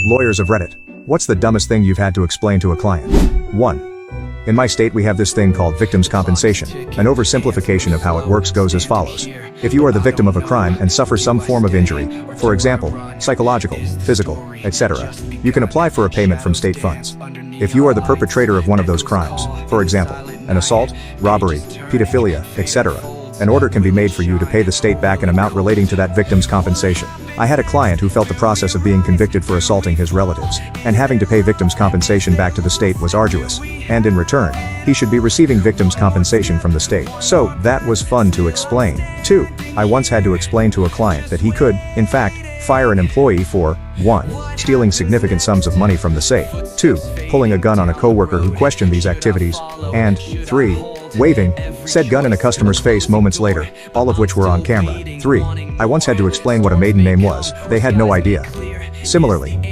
Lawyers of Reddit. What's the dumbest thing you've had to explain to a client? 1. In my state we have this thing called victims' compensation. An oversimplification of how it works goes as follows. If you are the victim of a crime and suffer some form of injury, for example, psychological, physical, etc., you can apply for a payment from state funds. If you are the perpetrator of one of those crimes, for example, an assault, robbery, pedophilia, etc., an order can be made for you to pay the state back an amount relating to that victim's compensation. I had a client who felt the process of being convicted for assaulting his relatives, and having to pay victims' compensation back to the state was arduous, and in return, he should be receiving victims' compensation from the state. So, that was fun to explain. 2. I once had to explain to a client that he could, in fact, fire an employee for 1. Stealing significant sums of money from the safe, 2. Pulling a gun on a coworker who questioned these activities, and 3. Waving said gun in a customer's face moments later, all of which were on camera. 3. I once had to explain what a maiden name was. They had no idea. Similarly, with